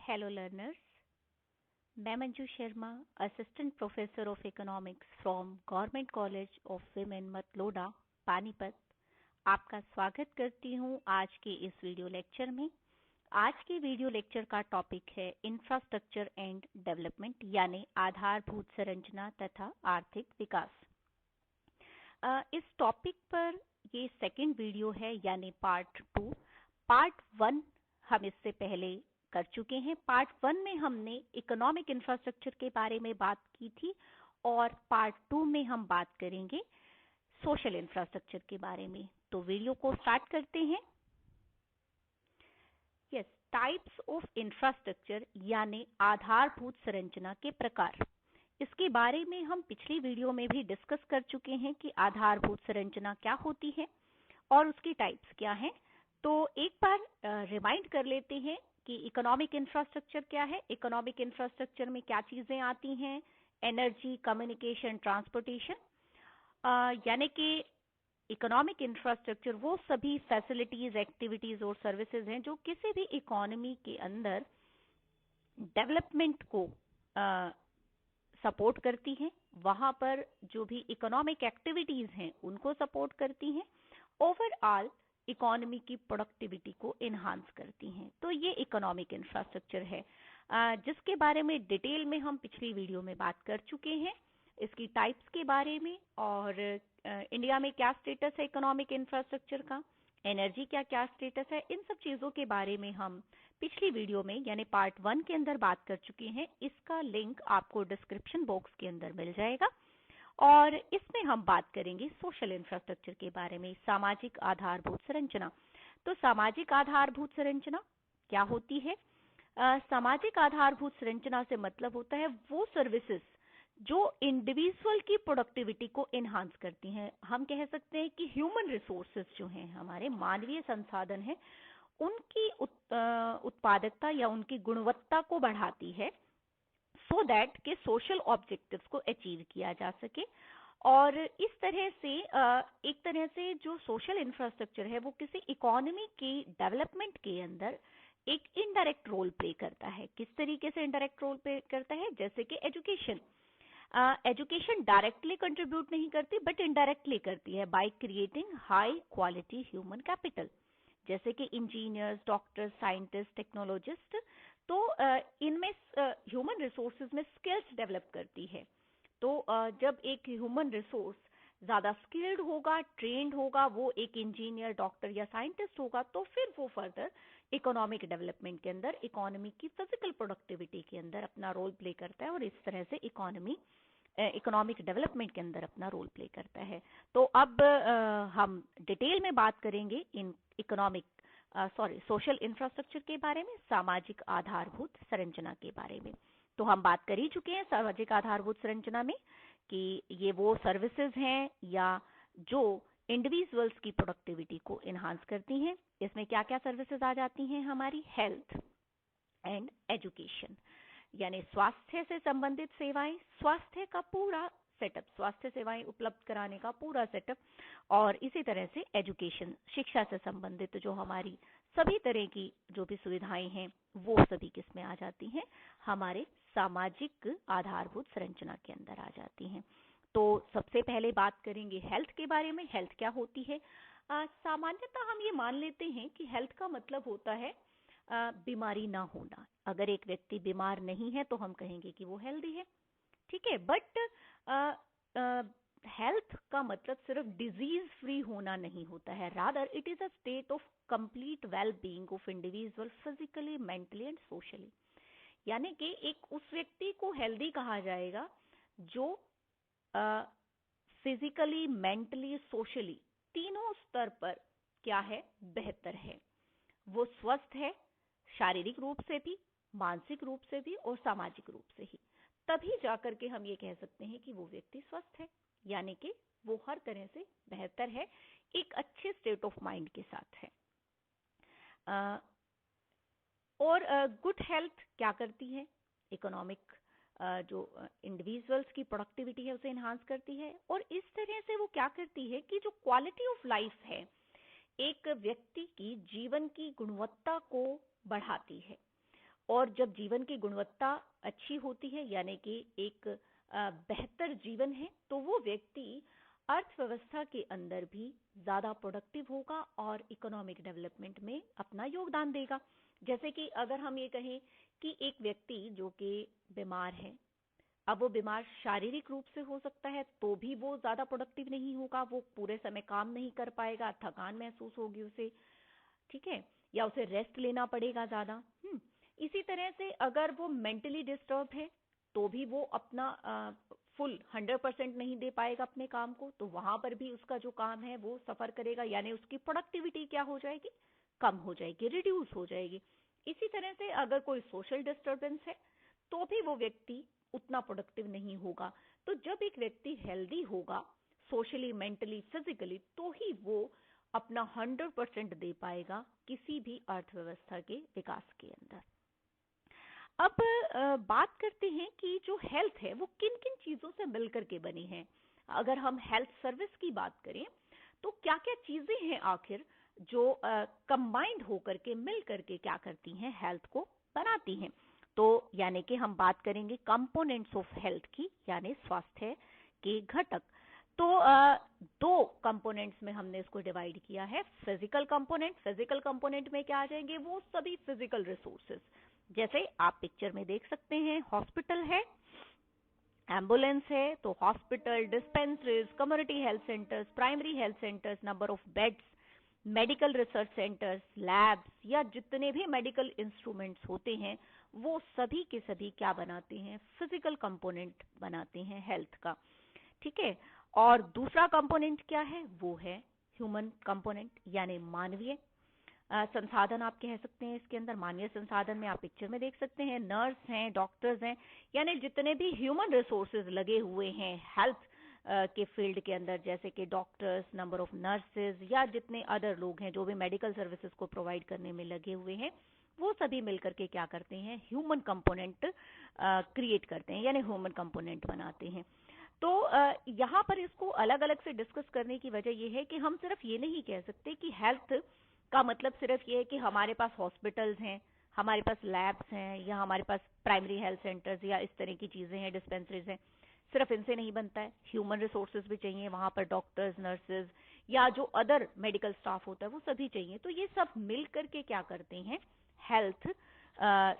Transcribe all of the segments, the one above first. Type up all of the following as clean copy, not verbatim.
Hello learners, मैं Manju Sharma, assistant professor of economics from government college of women Matloda, Panipat आपका स्वागत करती हूं आज के इस वीडियो लेक्चर में। आज के वीडियो लेक्चर का टॉपिक है इंफ्रास्ट्रक्चर एंड डेवलपमेंट, यानी आधारभूत संरचना तथा आर्थिक विकास। इस टॉपिक पर ये सेकंड वीडियो है, यानी पार्ट 2। पार्ट 1 हम इससे पहले कर चुके हैं। पार्ट 1 में हमने इकोनॉमिक इंफ्रास्ट्रक्चर के बारे में बात की थी और पार्ट 2 में हम बात करेंगे सोशल इंफ्रास्ट्रक्चर के बारे में। तो वीडियो को स्टार्ट करते हैं। यस, टाइप्स ऑफ इंफ्रास्ट्रक्चर यानी आधारभूत संरचना के प्रकार। इसके बारे में हम पिछली वीडियो में भी डिस्कस कर चुके हैं कि आधारभूत संरचना क्या होती है और उसकी टाइप्स क्या हैं। तो एक बार रिमाइंड कर लेते हैं कि इकोनॉमिक इंफ्रास्ट्रक्चर क्या है। इकोनॉमिक इंफ्रास्ट्रक्चर में क्या चीजें आती हैं? Energy, communication, transportation. यानी कि इकोनॉमिक इंफ्रास्ट्रक्चर वो सभी फैसिलिटीज, एक्टिविटीज और सर्विसेज हैं जो किसी भी इकोनॉमी के अंदर डेवलपमेंट को सपोर्ट करती हैं। वहां पर जो भी इकोनॉमिक एक्टिविटीज हैं उनको सपोर्ट करती हैं, ओवरऑल इकोनॉमी की प्रोडक्टिविटी को एनहांस करती हैं। तो ये इकोनॉमिक इंफ्रास्ट्रक्चर है, जिसके बारे में डिटेल में हम पिछली वीडियो में बात कर चुके हैं, इसकी टाइप्स के बारे में और इंडिया में क्या स्टेटस है इकोनॉमिक इंफ्रास्ट्रक्चर का, एनर्जी क्या क्या स्टेटस है, इन सब चीजों के बारे में हम पिछली वीडियो में यानी पार्ट 1 के अंदर बात कर चुके हैं। इसका लिंक आपको डिस्क्रिप्शन बॉक्स के अंदर मिल जाएगा। और इसमें हम बात करेंगे सोशल इंफ्रास्ट्रक्चर के बारे में, सामाजिक आधारभूत संरचना। तो सामाजिक आधारभूत संरचना क्या होती है? सामाजिक आधारभूत संरचना से मतलब होता है वो सर्विसेज जो इंडिविजुअल की प्रोडक्टिविटी को एनहांस करती हैं। हम कह सकते हैं कि ह्यूमन रिसोर्सेज जो हैं, हमारे मानवीय संसाधन हैं, उनकी उत्पादकता या उनकी गुणवत्ता को बढ़ाती है, सो दैट के सोशल ऑब्जेक्टिव्स को अचीव किया जा सके। और इस तरह से एक तरह से जो सोशल इंफ्रास्ट्रक्चर है वो किसी इकोनॉमी की डेवलपमेंट के अंदर एक इनडायरेक्ट रोल प्ले करता है। किस तरीके से इनडायरेक्ट रोल प्ले करता है? जैसे कि एजुकेशन। एजुकेशन डायरेक्टली कंट्रीब्यूट नहीं करती बट इनडायरेक्टली करती है bye creating high quality human capital, जैसे कि इंजीनियर्स, डॉक्टर्स, साइंटिस्ट, टेक्नोलॉजिस्ट। तो इनमें ह्यूमन रिसोर्सेज में स्किल्स डेवलप करती है। तो जब एक ह्यूमन रिसोर्स ज्यादा स्किल्ड होगा, ट्रेंड होगा, वो एक इंजीनियर, डॉक्टर या साइंटिस्ट होगा, तो फिर वो फर्दर इकोनॉमिक डेवलपमेंट के अंदर, इकोनॉमी की फिजिकल प्रोडक्टिविटी के अंदर अपना रोल प्ले करता है और इस तरह से इकोनॉमिक डेवलपमेंट के अंदर अपना रोल प्ले करता है। तो अब हम डिटेल में बात करेंगे इन सोशल इंफ्रास्ट्रक्चर के बारे में, सामाजिक आधारभूत संरचना के बारे में। तो हम बात कर ही चुके हैं सामाजिक आधारभूत संरचना में कि ये वो सर्विसेज हैं या जो इंडिविजुअल्स की प्रोडक्टिविटी को एनहांस करती हैं। इसमें क्या क्या सर्विसेज आ जाती हैं? हमारी हेल्थ एंड एजुकेशन, यानी स्वास्थ्य से संबंधित सेवाएं, स्वास्थ्य का पूरा सेटअप, स्वास्थ्य सेवाएं उपलब्ध कराने का पूरा सेटअप, और इसी तरह से एजुकेशन, शिक्षा से संबंधित जो हमारी सभी तरह की जो भी सुविधाएं हैं वो सभी किसमें आ जाती हैं? हमारे सामाजिक आधारभूत संरचना के अंदर आ जाती हैं। तो सबसे पहले बात करेंगे हेल्थ के बारे में। हेल्थ क्या होती है? सामान्यतः हम ये मान लेते हैं कि हेल्थ का मतलब होता है बीमारी ना होना। अगर एक व्यक्ति बीमार नहीं है तो हम कहेंगे कि वो हेल्दी है, ठीक है। बट हेल्थ का मतलब सिर्फ डिजीज फ्री होना नहीं होता है, rather it is a state of complete well being of individual physically, mentally and socially. यानी कि एक उस व्यक्ति को हेल्दी कहा जाएगा जो फिजिकली, मेंटली, सोशली तीनों स्तर पर क्या है? बेहतर है। वो स्वस्थ है, शारीरिक रूप से भी, मानसिक रूप से भी और सामाजिक रूप से ही। तभी जाकर के हम ये कह सकते हैं कि वो व्यक्ति स्वस्थ है, यानी कि वो हर तरह से बेहतर है, एक अच्छे स्टेट ऑफ माइंड के साथ है। और गुड हेल्थ क्या करती है? इकोनॉमिक जो इंडिविजुअल्स की प्रोडक्टिविटी है उसे एनहांस करती है, और इस तरह से वो क्या करती है कि जो क्वालिटी ऑफ लाइफ है, एक व्यक्ति की जीवन की गुणवत्ता को बढ़ाती है। और जब जीवन की गुणवत्ता अच्छी होती है, यानी कि एक बेहतर जीवन है, तो वो व्यक्ति अर्थव्यवस्था के अंदर भी ज्यादा प्रोडक्टिव होगा और इकोनॉमिक डेवलपमेंट में अपना योगदान देगा। जैसे कि अगर हम ये कहें कि एक व्यक्ति जो कि बीमार है, अब वो बीमार शारीरिक रूप से हो सकता है तो भी वो ज्यादा प्रोडक्टिव नहीं होगा, वो पूरे समय काम नहीं कर पाएगा, थकान महसूस होगी उसे, ठीक है, या उसे रेस्ट लेना पड़ेगा ज्यादा। इसी तरह से अगर वो मेंटली डिस्टर्ब है तो भी वो अपना फुल 100% नहीं दे पाएगा अपने काम को, तो वहां पर भी उसका जो काम है वो सफर करेगा, यानी उसकी प्रोडक्टिविटी क्या हो जाएगी, कम हो जाएगी, रिड्यूस हो जाएगी। इसी तरह से अगर कोई सोशल डिस्टर्बेंस है तो भी वो व्यक्ति उतना प्रोडक्टिव नहीं होगा। तो जब एक व्यक्ति हेल्दी होगा सोशली, मेंटली, फिजिकली, तो ही वो अपना 100% दे पाएगा किसी भी अर्थव्यवस्था के विकास के अंदर। अब बात करते हैं कि जो हेल्थ है वो किन किन चीजों से मिलकर के बनी है। अगर हम हेल्थ सर्विस की बात करें तो क्या क्या चीजें हैं आखिर जो कंबाइंड होकर के मिल करके क्या करती हैं, हेल्थ को बनाती हैं। तो यानी कि हम बात करेंगे कंपोनेंट्स ऑफ हेल्थ की, यानी स्वास्थ्य के घटक। तो दो कंपोनेंट्स में हमने इसको डिवाइड किया है। फिजिकल कंपोनेंट, फिजिकल कंपोनेंट में क्या आ जाएंगे, वो सभी फिजिकल रिसोर्सेज, जैसे आप पिक्चर में देख सकते हैं, हॉस्पिटल है, एम्बुलेंस है, तो hospital, dispensaries, community health centres, primary health centres, number of beds, medical research centres, labs, या जितने भी मेडिकल इंस्ट्रूमेंट्स होते हैं वो सभी के सभी क्या बनाते हैं, फिजिकल कंपोनेंट बनाते हैं हेल्थ का, ठीक है। और दूसरा कंपोनेंट क्या है, वो है ह्यूमन कंपोनेंट, यानी मानवीय संसाधन आप कह सकते हैं। इसके अंदर मानवीय संसाधन में आप पिक्चर में देख सकते हैं, नर्स हैं, डॉक्टर्स हैं, यानी जितने भी ह्यूमन रिसोर्सेज लगे हुए हैं हेल्थ के फील्ड के अंदर, जैसे कि डॉक्टर्स, नंबर ऑफ नर्सेज, या जितने अदर लोग हैं जो भी मेडिकल सर्विसेज को प्रोवाइड करने में लगे हुए हैं, वो सभी मिलकर के क्या करते हैं, ह्यूमन कंपोनेंट क्रिएट करते हैं, यानी ह्यूमन कंपोनेंट बनाते हैं। तो यहाँ पर इसको अलग अलग से डिस्कस करने की वजह यह है कि हम सिर्फ ये नहीं कह सकते कि हेल्थ का मतलब सिर्फ ये है कि हमारे पास हॉस्पिटल्स हैं, हमारे पास लैब्स हैं, या हमारे पास प्राइमरी हेल्थ सेंटर्स या इस तरह की चीजें हैं, डिस्पेंसरीज हैं, सिर्फ इनसे नहीं बनता है। ह्यूमन रिसोर्सेज भी चाहिए, वहां पर डॉक्टर्स, नर्सेज, या जो अदर मेडिकल स्टाफ होता है वो सभी चाहिए। तो ये सब मिल करके क्या करते हैं, हेल्थ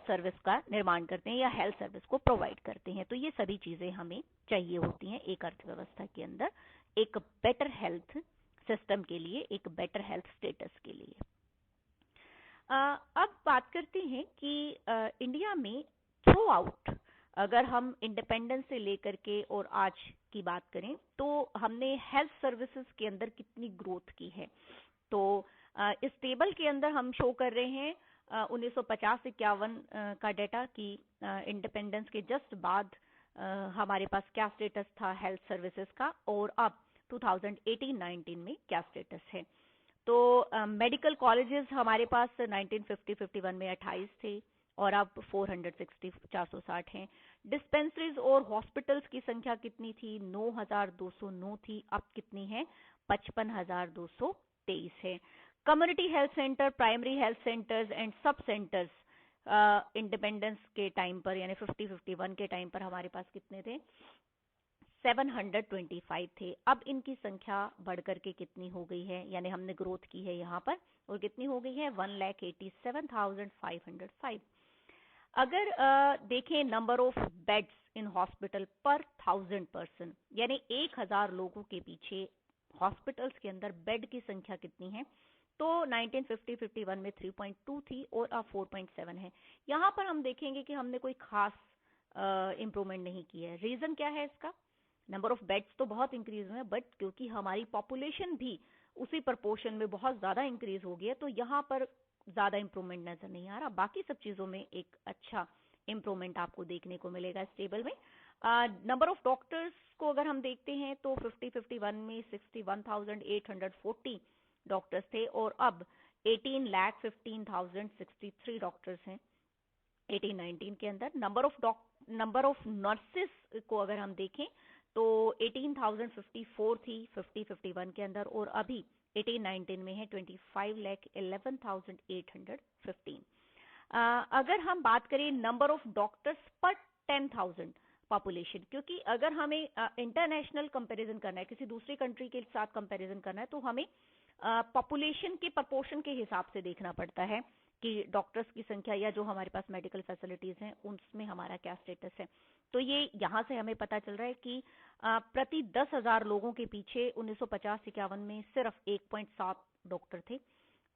सर्विस का निर्माण करते हैं या हेल्थ सर्विस को प्रोवाइड करते हैं। तो ये सभी चीजें हमें चाहिए होती हैं एक अर्थव्यवस्था के अंदर, एक बेटर हेल्थ सिस्टम के लिए, एक बेटर हेल्थ स्टेटस के लिए। अब बात करते हैं कि इंडिया में थ्रू आउट, अगर हम इंडिपेंडेंस से लेकर के और आज की बात करें तो हमने हेल्थ सर्विसेज के अंदर कितनी ग्रोथ की है। तो इस टेबल के अंदर हम शो कर रहे हैं 1950-51 का डेटा कि इंडिपेंडेंस के जस्ट बाद हमारे पास क्या स्टेटस था हेल्थ सर्विसेज का, और अब 2018-19 में क्या स्टेटस है। तो मेडिकल कॉलेजेस हमारे पास 1950-51 में 28 थे और अब 460 हैं। डिस्पेंसरीज और हॉस्पिटल्स की संख्या कितनी थी, 9,209 थी, अब कितनी है, 55,223 है। Community health centre, primary health centres and सब सेंटर्स इंडिपेंडेंस के टाइम पर, यानी 50-51 के टाइम पर हमारे पास कितने थे, 725 थे। अब इनकी संख्या बढ़कर के कितनी हो गई है, यानी हमने ग्रोथ की है यहाँ पर, और कितनी हो गई है, 1,87,505। अगर देखें number of beds in hospital पर 1000 पर्सन, यानी 1000 लोगों के पीछे हॉस्पिटल्स के अंदर बेड की संख्या कितनी है, तो 1950-51 में 3.2 थी और अब 4.7 है। यहाँ पर हम देखेंगे कि हमने कोई खास इंप्रूवमेंट नहीं की है। रीजन क्या है इसका, नंबर ऑफ बेड्स तो बहुत इंक्रीज हुए, बट क्योंकि हमारी पॉपुलेशन भी उसी प्रपोर्शन में बहुत ज्यादा इंक्रीज हो गई है, तो यहाँ पर ज्यादा इंप्रूवमेंट नजर नहीं आ रहा। बाकी सब चीजों में एक अच्छा इंप्रूवमेंट आपको देखने को मिलेगा इस टेबल में। नंबर ऑफ डॉक्टर्स को अगर हम देखते हैं तो 50-51 में 61,840 डॉक्टर्स थे और अब 18,15,063 डॉक्टर्स हैं 18-19 के अंदर। नंबर ऑफ नर्सेस को अगर हम देखें तो 18,054 थी 50-51 के अंदर, और अभी 18-19 में है 25,11,815। अगर हम बात करें number of doctors per 10,000 population, क्योंकि अगर हमें इंटरनेशनल कंपैरिजन करना है, किसी दूसरी कंट्री के साथ कंपैरिजन करना है, तो हमें पॉपुलेशन के प्रपोर्शन के हिसाब से देखना पड़ता है कि डॉक्टर्स की संख्या या जो हमारे पास मेडिकल फैसिलिटीज हैं उसमें हमारा क्या स्टेटस है। तो ये यहाँ से हमें पता चल रहा है कि प्रति 10,000 लोगों के पीछे 1950-51 में सिर्फ 1.7 डॉक्टर थे,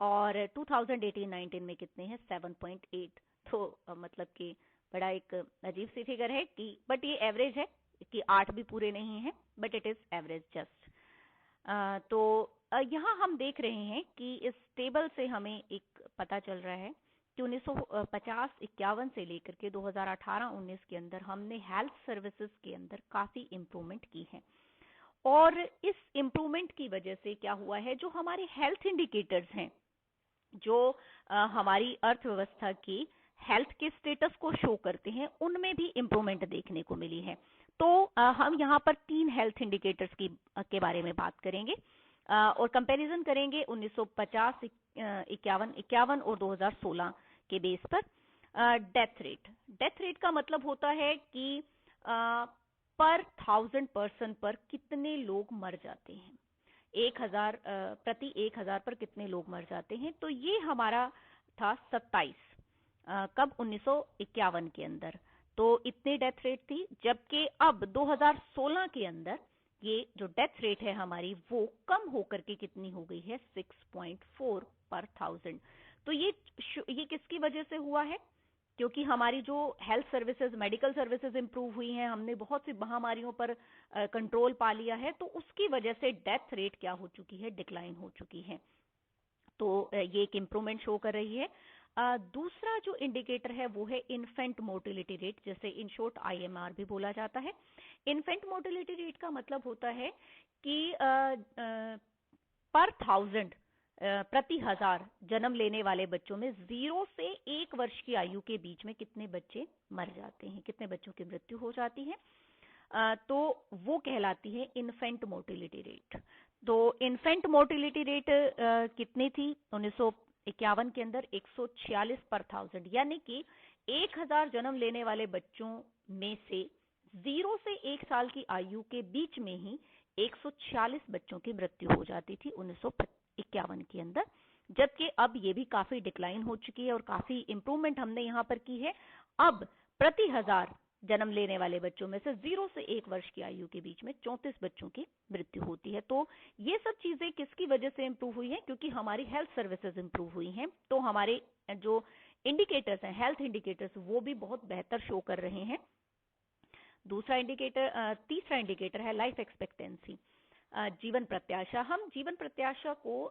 और 2018-19 में कितने हैं? 7.8। तो मतलब कि बड़ा एक अजीब सी फिगर है कि, बट ये एवरेज है कि 8 भी पूरे नहीं है, but it is average just. तो यहाँ हम देख रहे हैं कि इस टेबल से हमें एक पता चल रहा है कि 1950-51 से लेकर के 2018-19 के अंदर हमने हेल्थ सर्विसेज के अंदर काफी इम्प्रूवमेंट की है। और इस इम्प्रूवमेंट की वजह से क्या हुआ है, जो हमारे हेल्थ इंडिकेटर्स हैं, जो हमारी अर्थव्यवस्था की हेल्थ के स्टेटस को शो करते हैं, उनमें भी इम्प्रूवमेंट देखने को मिली है। तो हम यहाँ पर 3 हेल्थ इंडिकेटर्स के बारे में बात करेंगे और कंपैरिजन करेंगे 1950, 51 और 2016 के बेस पर। डेथ रेट का मतलब होता है कि पर 1000 पर्सन पर कितने लोग मर जाते हैं, 1000 प्रति 1000 पर कितने लोग मर जाते हैं। तो ये हमारा था 27, कब? 1951 के अंदर। तो इतनी डेथ रेट थी, जबकि अब 2016 के अंदर ये जो डेथ रेट है हमारी, वो कम होकर के कितनी हो गई है? 6.4 पर 1000। तो ये किसकी वजह से हुआ है? क्योंकि हमारी जो health services, medical services improve हुई हैं, हमने बहुत सी महामारियों पर कंट्रोल पा लिया है, तो उसकी वजह से डेथ रेट क्या हो चुकी है? डिक्लाइन हो चुकी है। तो ये एक इम्प्रूवमेंट शो कर रही है। दूसरा जो इंडिकेटर है वो है इन्फेंट मोर्टिलिटी रेट, जैसे इन शॉर्ट IMR भी बोला जाता है। इन्फेंट मोर्टिलिटी रेट का मतलब होता है कि पर 1000 प्रति 1000 जन्म लेने वाले बच्चों में 0 से 1 वर्ष की आयु के बीच में कितने बच्चे मर जाते हैं, कितने बच्चों की मृत्यु हो जाती है। तो वो कहलाती है इन्फेंट मोर्टिलिटी रेट। तो इन्फेंट मोर्टिलिटी रेट कितनी थी 1951 के अंदर? 146 पर 1000, यानी कि 1000 जन्म लेने वाले बच्चों में से 0 से 1 साल की आयु के बीच में ही 146 बच्चों की मृत्यु हो जाती थी 1951 के अंदर। जबकि अब ये भी काफी डिक्लाइन हो चुकी है और काफी इंप्रूवमेंट हमने यहाँ पर की है। अब प्रति 1000 जन्म लेने वाले बच्चों में से 0 से 1 वर्ष की आयु के बीच में 34 बच्चों की मृत्यु होती है। तो ये सब चीजें किसकी वजह से इंप्रूव हुई हैं? क्योंकि हमारी हेल्थ सर्विसेज इंप्रूव हुई हैं। तो हमारे जो इंडिकेटर्स हैं, हेल्थ इंडिकेटर्स, वो भी बहुत बेहतर शो कर रहे हैं। दूसरा इंडिकेटर, तीसरा इंडिकेटर है लाइफ एक्सपेक्टेंसी, जीवन प्रत्याशा। हम जीवन प्रत्याशा को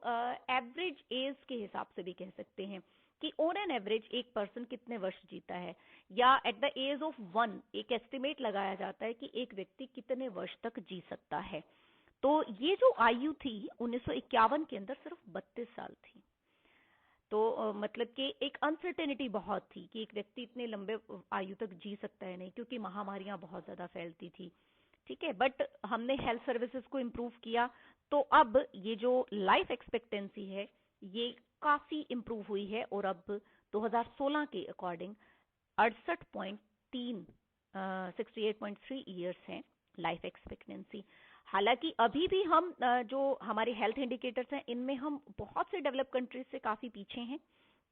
एवरेज एज के हिसाब से भी कह सकते हैं कि ऑन एन एवरेज एक पर्सन कितने वर्ष जीता है, या एट द एज ऑफ 1 एक एस्टिमेट लगाया जाता है कि एक व्यक्ति कितने वर्ष तक जी सकता है। तो ये जो आयु थी 1951 के अंदर सिर्फ 32 साल थी। तो मतलब कि एक अनसर्टेनिटी बहुत थी कि एक व्यक्ति इतने लंबे आयु तक जी सकता है नहीं, क्योंकि महामारियां बहुत ज्यादा फैलती थी। ठीक है, बट हमने हेल्थ सर्विसेज को इम्प्रूव किया, तो अब ये जो लाइफ एक्सपेक्टेंसी है ये काफी इम्प्रूव हुई है, और अब 2016 के अकॉर्डिंग 68.3 68.3 ईयर्स है लाइफ एक्सपेक्टेंसी। हालांकि अभी भी हम जो हमारे हेल्थ इंडिकेटर्स हैं इनमें हम बहुत से डेवलप कंट्रीज से काफी पीछे हैं,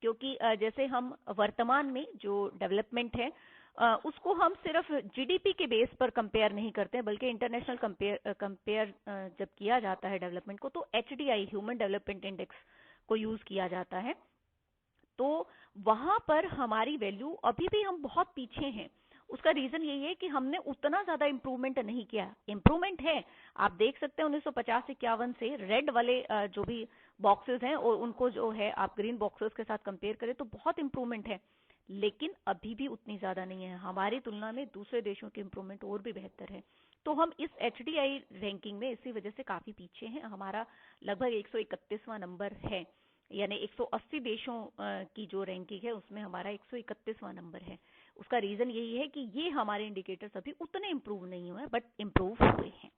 क्योंकि जैसे हम वर्तमान में जो डेवलपमेंट है उसको हम सिर्फ GDP के बेस पर कंपेयर नहीं करते हैं, बल्कि इंटरनेशनल कंपेयर जब किया जाता है डेवलपमेंट को, तो HDI ह्यूमन डेवलपमेंट इंडेक्स को यूज किया जाता है। तो वहां पर हमारी वैल्यू अभी भी हम बहुत पीछे हैं। उसका रीजन यही है कि हमने उतना ज्यादा इम्प्रूवमेंट नहीं किया। इम्प्रूवमेंट है, आप देख सकते हैं 1950-51 से रेड वाले जो भी बॉक्सेस हैं और उनको जो है आप ग्रीन बॉक्सेस के साथ कंपेयर करें तो बहुत इम्प्रूवमेंट है, लेकिन अभी भी उतनी ज्यादा नहीं है। हमारी तुलना में दूसरे देशों की इम्प्रूवमेंट और भी बेहतर है। तो हम इस HDI रैंकिंग में इसी वजह से काफी पीछे हैं। हमारा लगभग 131वां नंबर है, यानी 180 देशों की जो रैंकिंग है उसमें हमारा 131वां नंबर है। उसका रीजन यही है कि ये हमारे इंडिकेटर्स अभी उतने इम्प्रूव नहीं हुए, बट इम्प्रूव हुए हैं।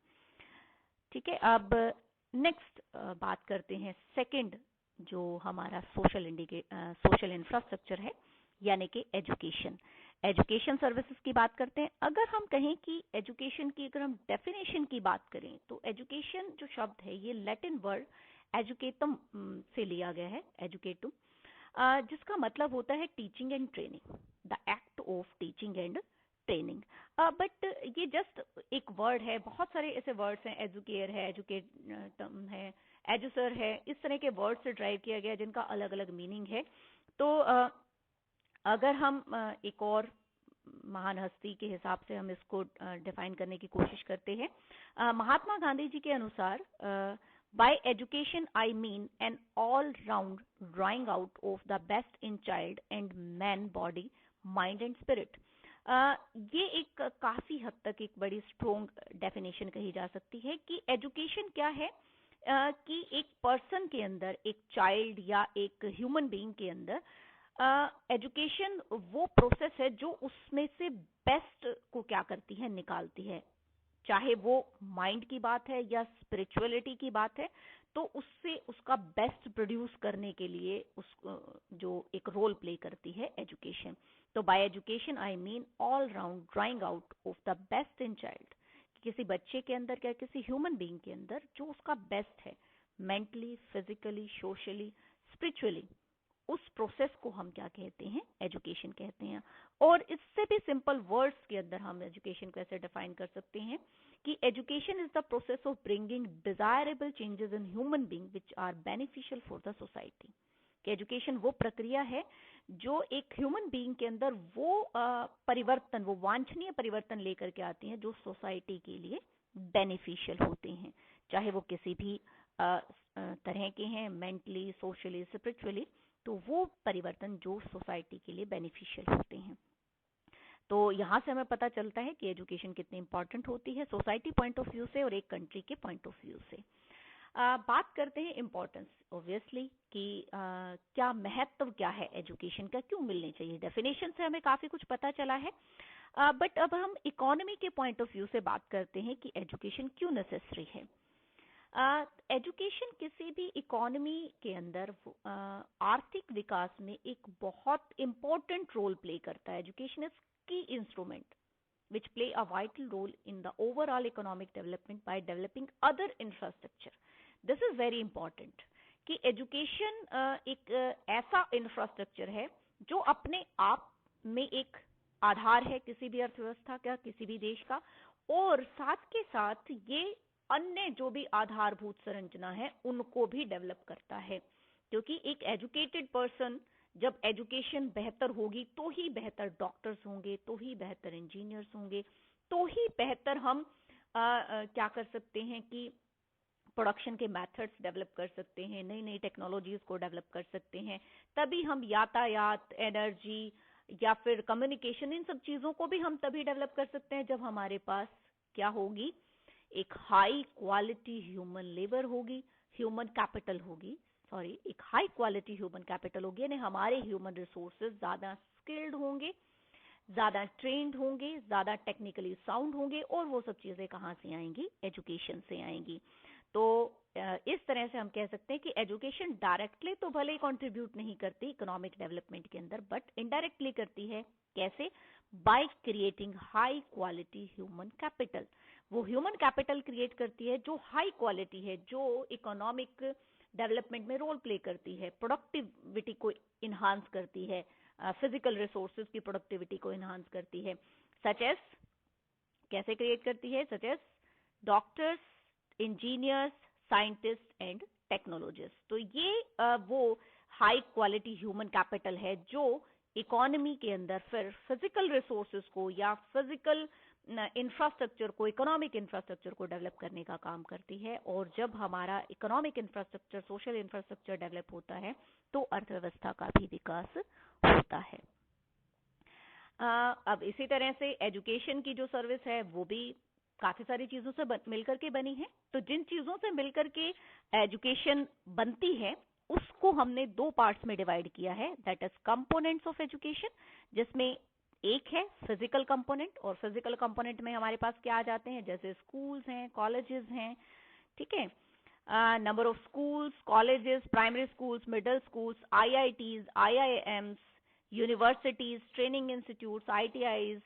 ठीक है, अब नेक्स्ट बात करते हैं सेकंड जो हमारा सोशल इंफ्रास्ट्रक्चर है, यानी कि एजुकेशन। एजुकेशन सर्विसेज की बात करते हैं। अगर हम कहें कि एजुकेशन की अगर हम डेफिनेशन की बात करें तो एजुकेशन जो शब्द है ये लैटिन वर्ड एजुकेटम से लिया गया है, एजुकेटुम, जिसका मतलब होता है teaching and training, the act of teaching and training. But ये जस्ट एक वर्ड है, बहुत सारे ऐसे वर्ड्स हैं, एजुकेयर है, एजुकेटम है, एजुसर है, इस तरह के वर्ड से ड्राइव किया गया जिनका अलग अलग मीनिंग है। तो अगर हम एक और महान हस्ती के हिसाब से हम इसको डिफाइन करने की कोशिश करते हैं, महात्मा गांधी जी के अनुसार by education I mean an all round drawing out of the best in child and man body mind and spirit. ये एक काफी हद तक एक बड़ी स्ट्रोंग डेफिनेशन कही जा सकती है कि एजुकेशन क्या है, कि एक पर्सन के अंदर, एक चाइल्ड या एक ह्यूमन बीइंग के अंदर एजुकेशन वो प्रोसेस है जो उसमें से बेस्ट को क्या करती है, निकालती है। चाहे वो माइंड की बात है या स्पिरिचुअलिटी की बात है, तो उससे उसका बेस्ट प्रोड्यूस करने के लिए उस जो एक रोल प्ले करती है एजुकेशन। तो bye education I mean all round drawing out of the best in child, किसी बच्चे के अंदर क्या किसी ह्यूमन बीइंग के अंदर जो उसका बेस्ट है, मेंटली, फिजिकली, सोशली, स्पिरिचुअली, उस प्रोसेस को हम क्या कहते हैं, एजुकेशन कहते हैं। और इससे भी सिंपल वर्ड्स के अंदर हम एजुकेशन को ऐसे डिफाइन कर सकते हैं कि education is the process of bringing desirable changes in human being which are beneficial for the society. कि एजुकेशन वो प्रक्रिया है जो एक ह्यूमन बीइंग के अंदर वो परिवर्तन, वो वांछनीय परिवर्तन लेकर के आती हैं जो सोसाइटी के लिए बेनिफिशियल होते हैं, चाहे वो किसी भी तरह के हैं, मेंटली, सोशली, स्पिरिचुअली, तो वो परिवर्तन जो सोसाइटी के लिए बेनिफिशियल होते हैं। तो यहाँ से हमें पता चलता है कि एजुकेशन कितनी इंपॉर्टेंट होती है सोसाइटी पॉइंट ऑफ व्यू से और एक कंट्री के पॉइंट ऑफ व्यू से। बात करते हैं इम्पोर्टेंस, ऑब्वियसली, कि क्या महत्व क्या है एजुकेशन का, क्यों मिलनी चाहिए। डेफिनेशन से हमें काफी कुछ पता चला है, बट अब हम इकोनॉमी के पॉइंट ऑफ व्यू से बात करते हैं कि एजुकेशन क्यों नेसेसरी है। एजुकेशन किसी भी इकोनॉमी के अंदर आर्थिक विकास में एक बहुत इंपॉर्टेंट रोल प्ले करता है। एजुकेशन इज की instrument which play a vital role in the overall economic development by developing other infrastructure. This is very important कि एजुकेशन एक ऐसा इंफ्रास्ट्रक्चर है जो अपने आप में एक आधार है किसी भी अर्थव्यवस्था का, किसी भी देश का, और साथ के साथ ये अन्य जो भी आधारभूत संरचना है उनको भी डेवलप करता है। क्योंकि एक एजुकेटेड पर्सन, जब एजुकेशन बेहतर होगी तो ही बेहतर डॉक्टर्स होंगे, तो ही बेहतर इंजीनियर्स होंगे, तो ही बेहतर हम क्या कर सकते हैं कि प्रोडक्शन के मेथड्स डेवलप कर सकते हैं, नई नई टेक्नोलॉजीज को डेवलप कर सकते हैं। तभी हम यातायात, एनर्जी या फिर कम्युनिकेशन, इन सब चीजों को भी हम तभी डेवलप कर सकते हैं जब हमारे पास क्या होगी, एक हाई क्वालिटी ह्यूमन लेबर होगी, ह्यूमन कैपिटल होगी, सॉरी, एक हाई क्वालिटी ह्यूमन कैपिटल होगी, यानी हमारे ह्यूमन रिसोर्सेज ज्यादा स्किल्ड होंगे, ज्यादा ट्रेंड होंगे, ज्यादा टेक्निकली साउंड होंगे, और वो सब चीजें कहाँ से आएंगी, एजुकेशन से आएंगी। तो इस तरह से हम कह सकते हैं कि एजुकेशन डायरेक्टली तो भले ही कंट्रीब्यूट नहीं करती इकोनॉमिक डेवलपमेंट के अंदर, बट इनडायरेक्टली करती है। कैसे? By creating high quality human capital. वो ह्यूमन कैपिटल क्रिएट करती है जो हाई क्वालिटी है, जो इकोनॉमिक डेवलपमेंट में रोल प्ले करती है, प्रोडक्टिविटी को इन्हांस करती है, फिजिकल रिसोर्सेज की प्रोडक्टिविटी को इन्हांस करती है। सच एज, कैसे क्रिएट करती है? Such as doctors, engineers, scientist and technologist. तो ये वो हाई क्वालिटी ह्यूमन कैपिटल है जो इकोनॉमी के अंदर फिर फिजिकल रिसोर्सेज को या फिजिकल इंफ्रास्ट्रक्चर को, इकोनॉमिक इंफ्रास्ट्रक्चर को डेवलप करने का काम करती है। और जब हमारा economic infrastructure, social infrastructure develop होता है तो अर्थव्यवस्था का भी विकास होता है। अब इसी तरह से एजुकेशन की जो सर्विस है वो भी काफी सारी चीजों से मिलकर के बनी है। तो जिन चीजों से मिलकर के एजुकेशन बनती है उसको हमने दो पार्ट्स में डिवाइड किया है, that is components of education, जिसमें एक है फिजिकल कंपोनेंट, और फिजिकल कंपोनेंट में हमारे पास क्या आ जाते हैं, जैसे स्कूल्स हैं, कॉलेजेस हैं, ठीक है, number of schools, colleges, primary schools, middle schools, IITs, IIMs, universities, training institutes, ITIs,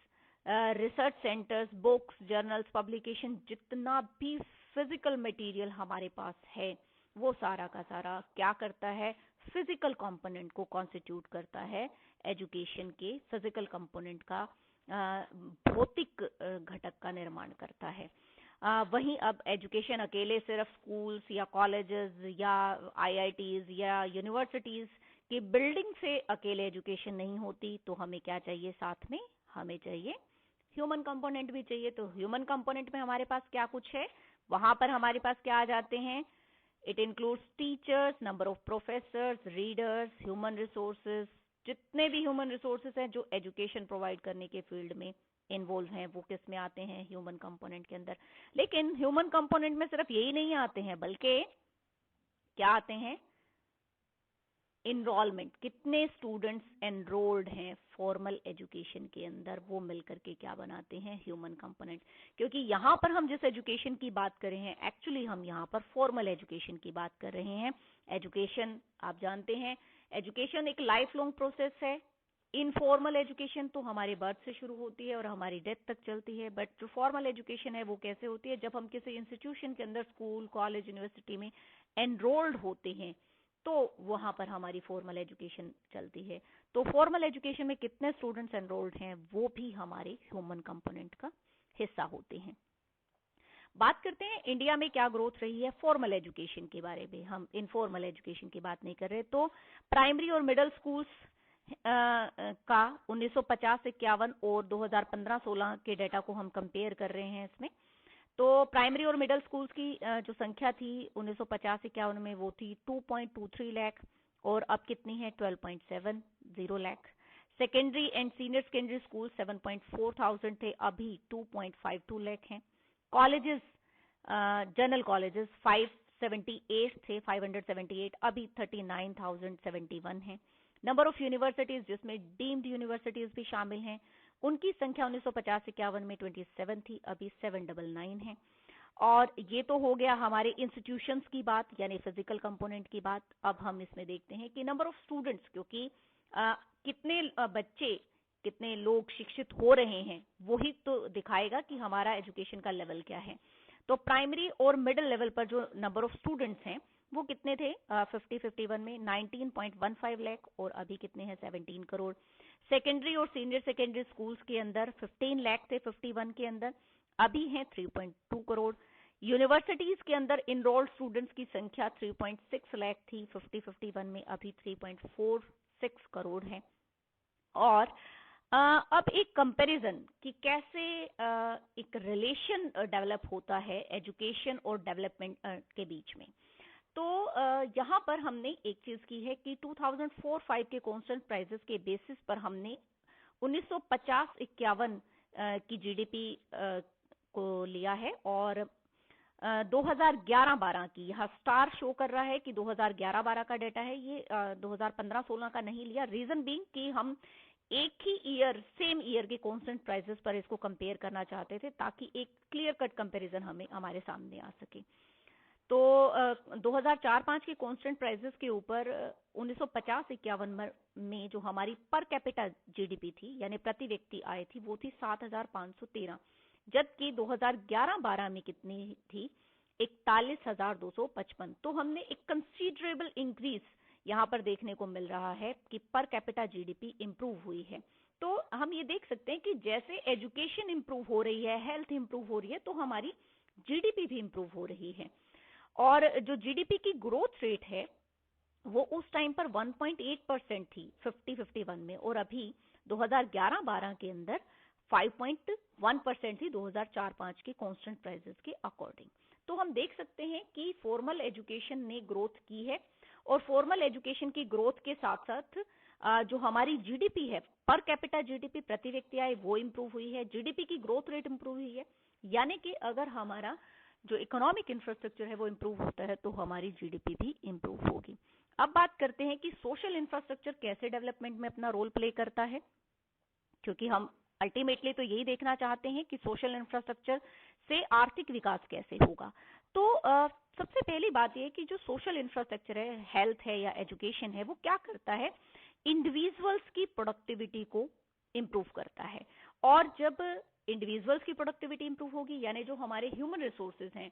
research centres, books, journals, publication, जितना भी फिजिकल मटेरियल हमारे पास है वो सारा का सारा क्या करता है, फिजिकल कंपोनेंट को कॉन्स्टिट्यूट करता है, एजुकेशन के फिजिकल कंपोनेंट का भौतिक घटक का निर्माण करता है। वहीं अब एजुकेशन अकेले सिर्फ स्कूल्स या कॉलेजेस या आईआईटीज या यूनिवर्सिटीज की बिल्डिंग से अकेले एजुकेशन नहीं होती, तो हमें क्या चाहिए साथ में, हमें चाहिए ह्यूमन कंपोनेंट भी चाहिए। तो ह्यूमन कंपोनेंट में हमारे पास क्या कुछ है, वहां पर हमारे पास क्या आ जाते हैं, it includes teachers, number of professors, readers, human resources, जितने भी ह्यूमन रिसोर्सेज हैं जो एजुकेशन प्रोवाइड करने के फील्ड में इन्वॉल्व हैं वो किस में आते हैं, ह्यूमन कंपोनेंट के अंदर। लेकिन ह्यूमन कंपोनेंट में सिर्फ यही नहीं आते हैं, बल्कि क्या आते हैं, इनरोलमेंट, कितने स्टूडेंट्स एनरोल्ड हैं फॉर्मल एजुकेशन के अंदर, वो मिलकर के क्या बनाते हैं, ह्यूमन कंपोनेंट। क्योंकि यहाँ पर हम जिस एजुकेशन की बात कर रहे हैं, एक्चुअली हम यहाँ पर फॉर्मल एजुकेशन की बात कर रहे हैं। एजुकेशन आप जानते हैं, एजुकेशन एक लाइफ लॉन्ग प्रोसेस है। इनफॉर्मल एजुकेशन तो हमारे बर्थ से शुरू होती है और हमारी डेथ तक चलती है, बट जो फॉर्मल एजुकेशन है वो कैसे होती है, जब हम किसी इंस्टीट्यूशन के अंदर, स्कूल, कॉलेज, यूनिवर्सिटी में एनरोल्ड होते हैं तो वहां पर हमारी फॉर्मल एजुकेशन चलती है। तो फॉर्मल एजुकेशन में कितने स्टूडेंट्स एनरोल्ड हैं वो भी हमारे ह्यूमन कंपोनेंट का हिस्सा होते हैं। बात करते हैं इंडिया में क्या ग्रोथ रही है फॉर्मल एजुकेशन के बारे में, हम इनफॉर्मल एजुकेशन की बात नहीं कर रहे। तो प्राइमरी और मिडिल स्कूल्स का 1950-51 और 2015-16 के डेटा को हम कंपेयर कर रहे हैं इसमें। तो प्राइमरी और मिडिल स्कूल्स की जो संख्या थी 1950-51 में वो थी 2.23 लाख और अब कितनी है 12.70 lakh. Secondary and senior secondary school 7.4 thousand थे, अभी 2.52 लाख हैं। कॉलेजेस, जनरल कॉलेजेस 578 थे, 578, अभी 39,071 हैं। नंबर ऑफ यूनिवर्सिटीज जिसमें डीम्ड यूनिवर्सिटीज भी शामिल हैं, उनकी संख्या 1950-51 में 27 थी, अभी 799 है। और ये तो हो गया हमारे इंस्टीट्यूशंस की बात, यानी फिजिकल कंपोनेंट की बात। अब हम इसमें देखते हैं कि नंबर ऑफ स्टूडेंट्स, क्योंकि कितने बच्चे, कितने लोग शिक्षित हो रहे हैं, वही तो दिखाएगा कि हमारा एजुकेशन का लेवल क्या है। तो प्राइमरी और मिडिल लेवल पर जो नंबर ऑफ स्टूडेंट्स हैं वो कितने थे 50-51 में 19.15 लाख और अभी कितने हैं 17 करोड़। सेकेंडरी और सीनियर सेकेंडरी स्कूल्स के अंदर 15 लाख थे 51 के अंदर, अभी हैं 3.2 करोड़। यूनिवर्सिटीज के अंदर इनरोल्ड स्टूडेंट्स की संख्या 3.6 लाख थी 50-51 में, अभी 3.46 करोड़ है। और अब एक कंपैरिजन कि कैसे एक रिलेशन डेवलप होता है एजुकेशन और डेवलपमेंट के बीच में। तो यहाँ पर हमने एक चीज की है कि 2004-05 के कांस्टेंट प्राइसेस के बेसिस पर हमने 1950-51 की जीडीपी को लिया है और 2011-12 की, यहाँ स्टार शो कर रहा है कि 2011-12 का डेटा है, ये 2015-16 का नहीं लिया। रीजन बीइंग कि हम एक ही ईयर, सेम ईयर के कांस्टेंट प्राइसेस पर इसको कंपेयर करना चाहते थे ताकि एक क्लियर कट कंपैरिजन हमें हमारे सामने आ सके। तो 2004-05 के कांस्टेंट प्राइसेस के ऊपर 1950-51 में जो हमारी पर कैपिटा जीडीपी थी, यानी प्रति व्यक्ति आय थी, वो थी 7,513, जबकि 2011-12 में कितनी थी 41,255। तो हमने एक कंसीडरेबल इंक्रीज यहाँ पर देखने को मिल रहा है कि पर कैपिटा जीडीपी इंप्रूव हुई है। तो हम ये देख सकते हैं कि जैसे एजुकेशन इंप्रूव हो रही है, हेल्थ इंप्रूव हो रही है, तो हमारी जीडीपी भी इंप्रूव हो रही है। और जो जीडीपी की ग्रोथ रेट है वो उस टाइम पर 1.8% थी 50-51 में, और अभी 2011-12 के अंदर 5.1% थी 2004-05 के कांस्टेंट प्राइसेस के अकॉर्डिंग। तो हम देख सकते हैं कि फॉर्मल एजुकेशन ने ग्रोथ की है और फॉर्मल एजुकेशन की ग्रोथ के साथ साथ जो हमारी जीडीपी है, पर कैपिटा जीडीपी, प्रति व्यक्ति आय, वो इंप्रूव हुई है, जीडीपी की ग्रोथ रेट इंप्रूव हुई है। यानी कि अगर हमारा जो इकोनॉमिक इंफ्रास्ट्रक्चर है वो इंप्रूव होता है तो हमारी जीडीपी भी इंप्रूव होगी। अब बात करते हैं कि सोशल इंफ्रास्ट्रक्चर कैसे डेवलपमेंट में अपना रोल प्ले करता है, क्योंकि हम अल्टीमेटली तो यही देखना चाहते हैं कि सोशल इंफ्रास्ट्रक्चर से आर्थिक विकास कैसे होगा। तो सबसे पहली बात यह कि जो सोशल इंफ्रास्ट्रक्चर है, हेल्थ है या एजुकेशन है, वो क्या करता है इंडिविजुअल्स की प्रोडक्टिविटी को इम्प्रूव करता है। और जब इंडिविजुअल्स की प्रोडक्टिविटी इंप्रूव होगी, यानी जो हमारे ह्यूमन रिसोर्सेज हैं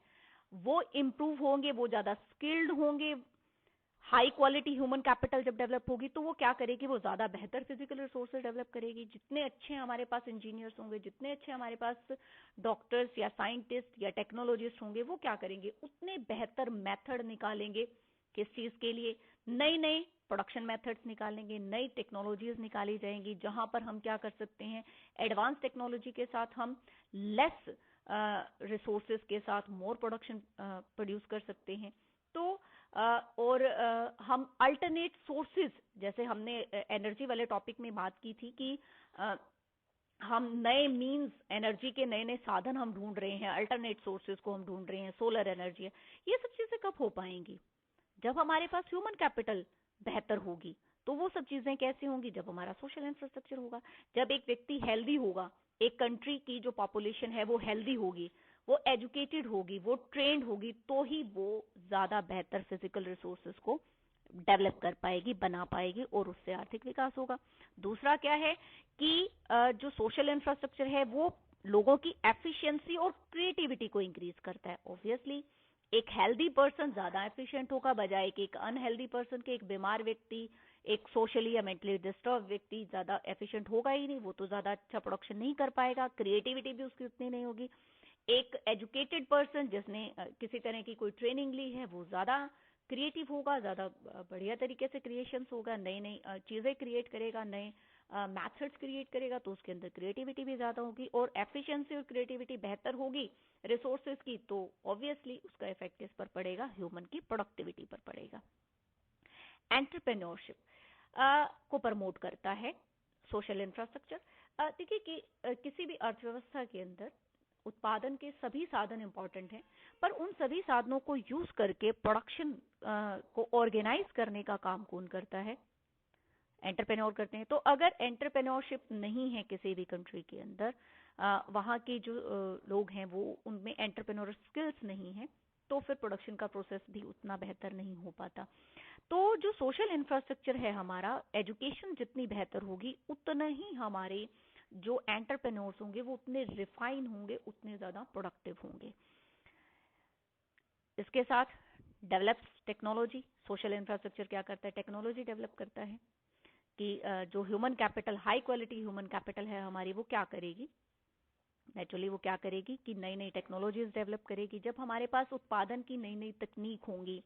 वो इंप्रूव होंगे, वो ज्यादा स्किल्ड होंगे, हाई क्वालिटी ह्यूमन कैपिटल जब डेवलप होगी तो वो क्या करेगी, वो ज्यादा बेहतर फिजिकल रिसोर्सेज डेवलप करेगी। जितने अच्छे हमारे पास इंजीनियर्स होंगे, जितने अच्छे हमारे पास डॉक्टर्स या साइंटिस्ट या टेक्नोलॉजिस्ट होंगे, वो क्या करेंगे, उतने बेहतर मेथड निकालेंगे। किस चीज के लिए, नई नई प्रोडक्शन मेथड्स निकालेंगे, नई टेक्नोलॉजीज निकाली जाएंगी, जहां पर हम क्या कर सकते हैं, एडवांस टेक्नोलॉजी के साथ हम लेस रिसोर्सेज के साथ मोर प्रोडक्शन प्रोड्यूस कर सकते हैं। तो और हम अल्टरनेट सोर्सेज, जैसे हमने एनर्जी वाले टॉपिक में बात की थी कि हम नए मींस, एनर्जी के नए नए साधन हम ढूंढ रहे हैं, अल्टरनेट सोर्सेज को हम ढूंढ रहे हैं, सोलर एनर्जी है। ये सब चीजें कब हो पाएंगी, जब हमारे पास ह्यूमन कैपिटल बेहतर होगी। तो वो सब चीजें कैसे होंगी, जब हमारा सोशल इंफ्रास्ट्रक्चर होगा, जब एक व्यक्ति हेल्दी होगा, एक कंट्री की जो पॉपुलेशन है वो हेल्दी होगी, वो एजुकेटेड होगी, वो ट्रेंड होगी, तो ही वो ज्यादा बेहतर फिजिकल रिसोर्सेज को डेवलप कर पाएगी, बना पाएगी, और उससे आर्थिक विकास होगा। दूसरा क्या है कि जो सोशल इंफ्रास्ट्रक्चर है वो लोगों की एफिशिएंसी और क्रिएटिविटी को इंक्रीज करता है। ऑब्वियसली एक हेल्दी पर्सन ज्यादा एफिशिएंट होगा बजाय कि एक अनहेल्दी पर्सन के। एक बीमार व्यक्ति, एक सोशली या मेंटली डिस्टर्ब व्यक्ति ज्यादा एफिशिएंट होगा ही नहीं, वो तो ज्यादा अच्छा प्रोडक्शन नहीं कर पाएगा, क्रिएटिविटी भी उसकी उतनी नहीं होगी। एक एजुकेटेड पर्सन जिसने किसी तरह की कोई ट्रेनिंग ली है, वो ज्यादा क्रिएटिव होगा, ज्यादा बढ़िया तरीके से क्रिएशंस होगा, नई नई चीजें क्रिएट करेगा, नए मैथड्स क्रिएट करेगा, तो उसके अंदर क्रिएटिविटी भी ज्यादा होगी। और एफिशिएंसी और क्रिएटिविटी बेहतर होगी रिसोर्सेज की, तो ऑब्वियसली उसका इफेक्ट किस पर पड़ेगा, ह्यूमन की प्रोडक्टिविटी पर पड़ेगा। एंटरप्रेन्योरशिप को प्रमोट करता है सोशल इंफ्रास्ट्रक्चर। देखिए कि किसी भी अर्थव्यवस्था के अंदर उत्पादन के सभी साधन इंपॉर्टेंट हैं, पर उन सभी साधनों को यूज करके प्रोडक्शन को ऑर्गेनाइज करने का काम कौन करता है, एंटरप्रेन्योर करते हैं। तो अगर एंटरप्रेन्योरशिप नहीं है किसी भी कंट्री के अंदर, वहां के जो लोग हैं वो उनमें एंटरप्रेन्योर स्किल्स नहीं है, तो फिर प्रोडक्शन का प्रोसेस भी उतना बेहतर नहीं हो पाता। तो जो सोशल इंफ्रास्ट्रक्चर है हमारा, एजुकेशन जितनी बेहतर होगी उतना ही हमारे जो एंटरप्रेन्योर्स होंगे वो उतने रिफाइन होंगे, उतने ज्यादा प्रोडक्टिव होंगे। इसके साथ डेवलप टेक्नोलॉजी, सोशल इंफ्रास्ट्रक्चर क्या करता है, टेक्नोलॉजी डेवलप करता है कि जो human capital, high quality human capital है हमारी, वो क्या करेगी, नेचुरली वो क्या करेगी कि नई नई टेक्नोलॉजीज डेवलप करेगी। जब हमारे पास उत्पादन की नई नई तकनीक होंगी,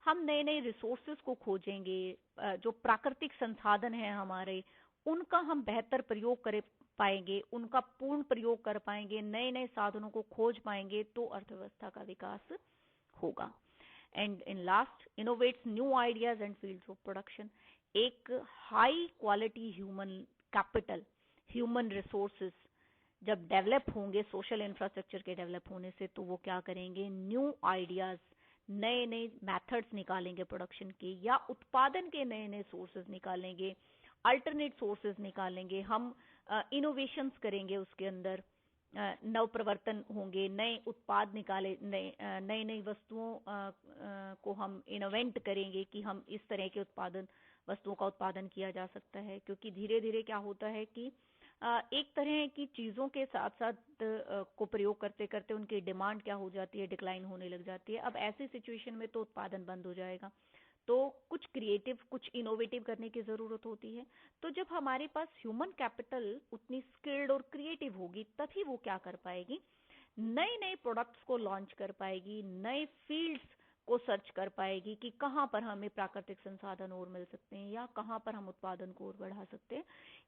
हम नए नए रिसोर्सेज को खोजेंगे, जो प्राकृतिक संसाधन है हमारे, उनका हम बेहतर प्रयोग कर पाएंगे, उनका पूर्ण प्रयोग कर पाएंगे, नए नए साधनों को खोज पाएंगे, तो अर्थव्यवस्था का विकास होगा। And in last, innovates new ideas and fields of production. एक high quality human capital, human resources जब डेवलप होंगे सोशल इंफ्रास्ट्रक्चर के डेवलप होने से, तो वो क्या करेंगे, न्यू आइडियाज, नए नए मेथड्स निकालेंगे प्रोडक्शन के, या उत्पादन के नए नए सोर्सेज निकालेंगे, अल्टरनेट सोर्सेज निकालेंगे, हम इनोवेशंस करेंगे, उसके अंदर नव प्रवर्तन होंगे, नए उत्पाद निकाले, नई नई वस्तुओं को हम इनोवेंट करेंगे कि हम इस तरह के वस्तुओं का उत्पादन किया जा सकता है। क्योंकि धीरे धीरे क्या होता है कि एक तरह की चीजों के साथ साथ को प्रयोग करते करते उनकी डिमांड क्या हो जाती है, डिक्लाइन होने लग जाती है। अब ऐसी सिचुएशन में तो उत्पादन बंद हो जाएगा, तो कुछ क्रिएटिव, कुछ इनोवेटिव करने की जरूरत होती है। तो जब हमारे पास ह्यूमन कैपिटल उतनी स्किल्ड और क्रिएटिव होगी, तभी वो क्या कर पाएगी, नए नए प्रोडक्ट्स को लॉन्च कर पाएगी, नए फील्ड्स को सर्च कर पाएगी कि कहाँ पर हमें प्राकृतिक संसाधन और मिल सकते हैं, या कहाँ पर हम उत्पादन को और बढ़ा सकते हैं।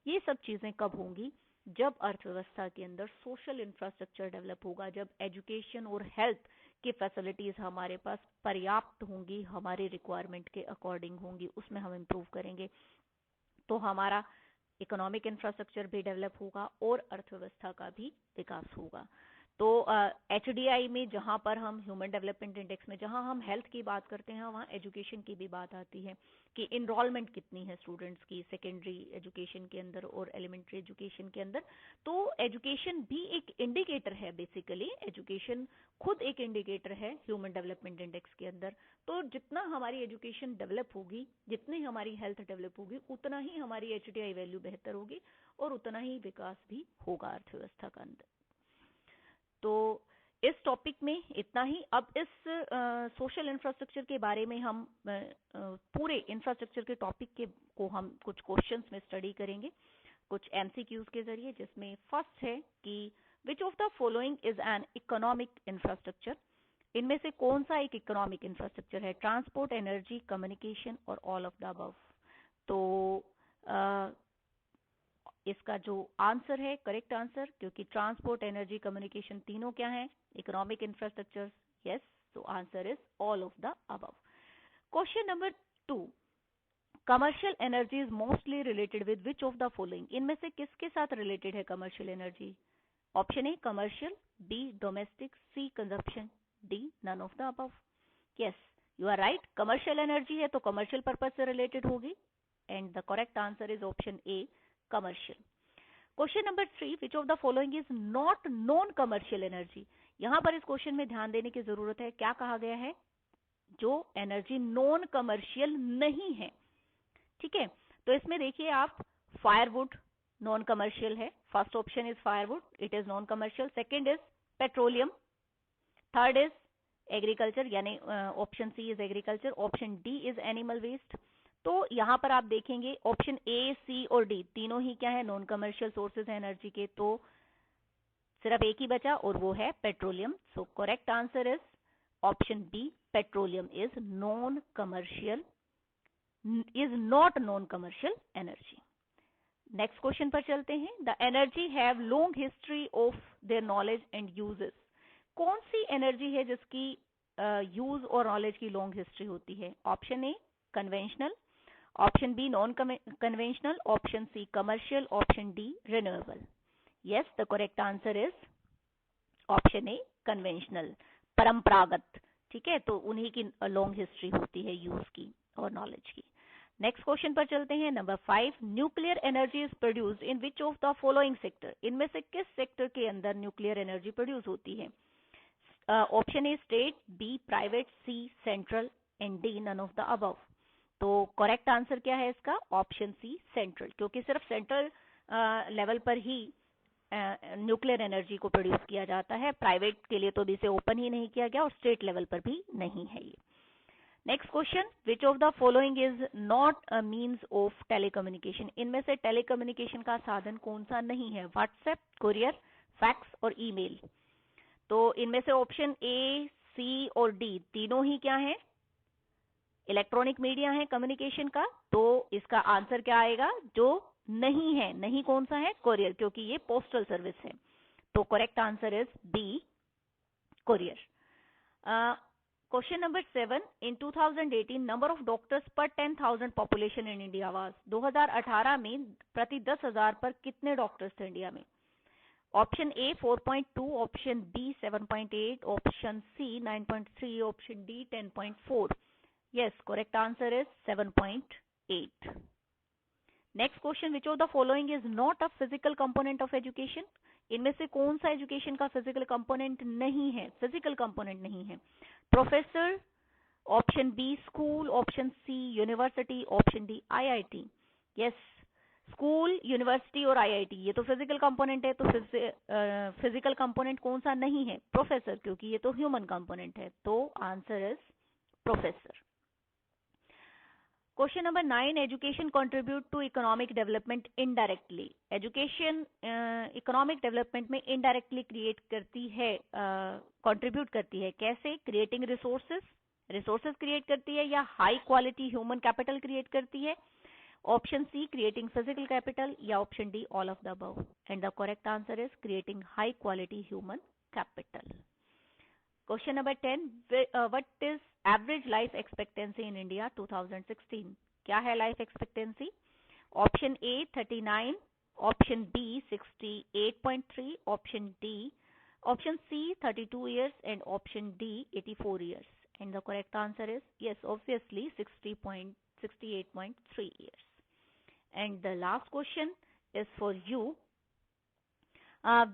ये सब चीजें कब होंगी, जब अर्थव्यवस्था के अंदर सोशल इंफ्रास्ट्रक्चर डेवलप होगा, जब एजुकेशन और हेल्थ की फैसिलिटीज हमारे पास पर्याप्त होंगी, हमारे रिक्वायरमेंट के अकॉर्डिंग होंगी, उसमें हम इम्प्रूव करेंगे, तो हमारा इकोनॉमिक इंफ्रास्ट्रक्चर भी डेवलप होगा और अर्थव्यवस्था का भी विकास होगा। तो HDI में जहाँ पर हम ह्यूमन डेवलपमेंट इंडेक्स में जहाँ हम हेल्थ की बात करते हैं वहाँ एजुकेशन की भी बात आती है कि इनरोलमेंट कितनी है स्टूडेंट्स की सेकेंडरी एजुकेशन के अंदर और एलिमेंट्री एजुकेशन के अंदर। तो एजुकेशन भी एक इंडिकेटर है, बेसिकली एजुकेशन खुद एक इंडिकेटर है ह्यूमन डेवलपमेंट इंडेक्स के अंदर। तो जितना हमारी एजुकेशन डेवलप होगी, जितनी हमारी हेल्थ डेवलप होगी, उतना ही हमारी HDI वैल्यू बेहतर होगी और उतना ही विकास भी होगा अर्थव्यवस्था का अंदर। तो इस टॉपिक में इतना ही। अब इस सोशल इंफ्रास्ट्रक्चर के बारे में हम पूरे इंफ्रास्ट्रक्चर के टॉपिक के को हम कुछ क्वेश्चंस में स्टडी करेंगे, कुछ MCQs के जरिए, जिसमें फर्स्ट है कि विच of the following is an economic infrastructure. इनमें से कौन सा एक इकोनॉमिक इंफ्रास्ट्रक्चर है? ट्रांसपोर्ट, एनर्जी, कम्युनिकेशन और ऑल ऑफ द अबव। तो इसका जो आंसर है, करेक्ट आंसर, क्योंकि ट्रांसपोर्ट, एनर्जी, कम्युनिकेशन तीनों क्या है? Economic infrastructure. यस, तो answer is all of the above. Question number 2, commercial energy is mostly related with which of the following. इनमें से किसके साथ रिलेटेड है commercial energy? Option A commercial, B domestic, C consumption, D none of the above. Yes, you are right, commercial energy है तो commercial purpose से related होगी and the correct answer is option A commercial. Question number 3, which of the following is not non commercial energy. यहां पर इस question में ध्यान देने की जरूरत है, क्या कहा गया है? जो एनर्जी नॉन कमर्शियल नहीं है। ठीक है, तो इसमें देखिए आप, फायरवुड नॉन कमर्शियल है, first option is firewood, it is non commercial. Second is petroleum, third is agriculture, यानी option C is agriculture, option D is animal waste. तो यहां पर आप देखेंगे ऑप्शन ए, सी और डी तीनों ही क्या है? नॉन कमर्शियल सोर्सेज है एनर्जी के। तो सिर्फ एक ही बचा और वो है petroleum. So correct answer is option B, petroleum is non commercial, is not non commercial energy. Next question पर चलते हैं। The energy have long history of their knowledge and uses. कौन सी एनर्जी है जिसकी यूज और नॉलेज की long history होती है? Option A conventional, option B non conventional, option C commercial, option D renewable. Yes, the correct answer is option A conventional, परंपरागत। ठीक है, तो उन्हीं की लॉन्ग हिस्ट्री होती है यूज की और नॉलेज की। नेक्स्ट क्वेश्चन पर चलते हैं। Number 5, nuclear energy is produced in which of the following sector. इनमें से किस सेक्टर के अंदर न्यूक्लियर एनर्जी प्रोड्यूस होती है? Option A state, B private, C central and D none of the above. तो करेक्ट आंसर क्या है इसका? ऑप्शन सी सेंट्रल, क्योंकि सिर्फ सेंट्रल लेवल पर ही न्यूक्लियर एनर्जी को प्रोड्यूस किया जाता है। प्राइवेट के लिए तो अभी से ओपन ही नहीं किया गया और स्टेट लेवल पर भी नहीं है ये। Next question, which of the following is not a means of telecommunication. इनमें से टेलीकम्युनिकेशन का साधन कौन सा नहीं है? व्हाट्सएप, कुरियर, फैक्स और ईमेल। तो इनमें से ऑप्शन ए, सी और डी तीनों ही क्या है? इलेक्ट्रॉनिक मीडिया है कम्युनिकेशन का। तो इसका आंसर क्या आएगा? जो नहीं है, नहीं कौन सा है? कोरियर, क्योंकि ये पोस्टल सर्विस है। तो correct answer is B, courier. Question number 7, in 2018 number of doctors per 10,000 population in India was. 2018 में प्रति 10,000 पर कितने डॉक्टर्स थे इंडिया में? Option A 4.2, option B 7.8, option C 9.3, option D 10.4। Yes, correct answer is 7.8। Next question, which of the following is not a physical component of education. इनमें से कौन सा एजुकेशन का फिजिकल कंपोनेंट नहीं है? फिजिकल कंपोनेंट नहीं है। Professor, option B school, option C university, option D IIT। Yes, school, university और IIT ये तो फिजिकल कंपोनेंट है। तो फिजिकल कंपोनेंट कौन सा नहीं है? प्रोफेसर, क्योंकि ये तो ह्यूमन कंपोनेंट है। तो answer is professor. Question number 9, education contribute to economic development indirectly. Education economic development में इनडायरेक्टली क्रिएट करती है, कंट्रीब्यूट करती है। कैसे? क्रिएटिंग रिसोर्सेज क्रिएट करती है, या high quality human capital create करती है। Option C creating physical capital, या option D all of the above. And the correct answer is creating high quality human capital. Question number 10, what is average life expectancy in India 2016। क्या है life expectancy? Option A 39, option B 68.3, option D Option C 32 years and option D 84 years. And the correct answer is yes, obviously 68.3 years. And the last question is for you.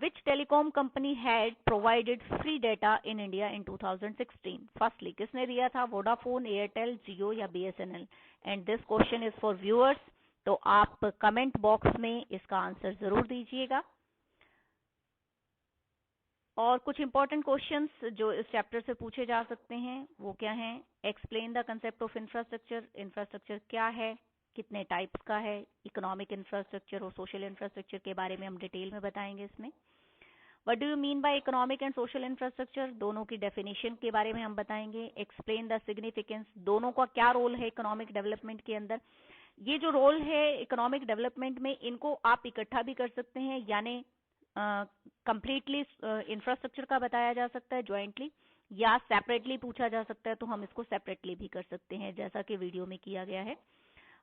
Which telecom company had provided free data in India in 2016? Firstly, किसने दिया था? Vodafone, Airtel, जियो या BSNL? And this question is for viewers, तो आप comment box में इसका answer जरूर दीजिएगा। और कुछ इंपॉर्टेंट क्वेश्चंस जो इस चैप्टर से पूछे जा सकते हैं वो क्या हैं? Explain the concept of infrastructure. Infrastructure क्या है, कितने टाइप्स का है? इकोनॉमिक इंफ्रास्ट्रक्चर और सोशल इंफ्रास्ट्रक्चर के बारे में हम डिटेल में बताएंगे इसमें। What do you mean by economic and social infrastructure, दोनों की डेफिनेशन के बारे में हम बताएंगे। एक्सप्लेन द सिग्निफिकेंस, दोनों का क्या रोल है इकोनॉमिक डेवलपमेंट के अंदर। ये जो रोल है इकोनॉमिक डेवलपमेंट में, इनको आप इकट्ठा भी कर सकते हैं, यानी कंप्लीटली इंफ्रास्ट्रक्चर का बताया जा सकता है ज्वाइंटली, या सेपरेटली पूछा जा सकता है तो हम इसको सेपरेटली भी कर सकते हैं, जैसा कि वीडियो में किया गया है।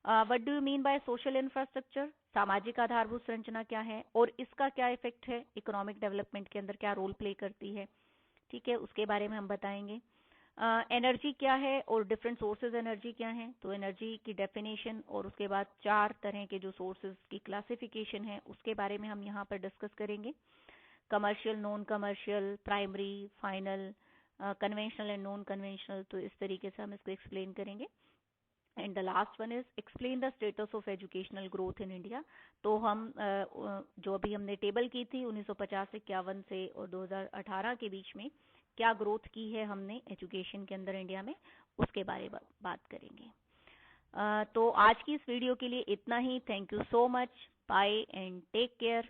What do you mean by social infrastructure, सामाजिक आधारभूत संरचना क्या है और इसका क्या इफेक्ट है इकोनॉमिक डेवलपमेंट के अंदर, क्या रोल प्ले करती है, ठीक है, उसके बारे में हम बताएंगे। एनर्जी क्या है और डिफरेंट सोर्सेज एनर्जी क्या है, तो एनर्जी की डेफिनेशन और उसके बाद 4 तरह के जो सोर्सेज की क्लासिफिकेशन है उसके बारे में हम यहाँ पर डिस्कस करेंगे। Commercial, non commercial, primary, final, conventional and non conventional, तो इस तरीके से हम इसको एक्सप्लेन करेंगे। And the last one is explain the status of educational growth in India. तो हम जो अभी हमने टेबल की थी 1950 से 51 से और 2018 के बीच में क्या ग्रोथ की है हमने एजुकेशन के अंदर इंडिया में, उसके बारे में बात करेंगे। तो आज की इस वीडियो के लिए इतना ही। Thank you so much, bye and take care.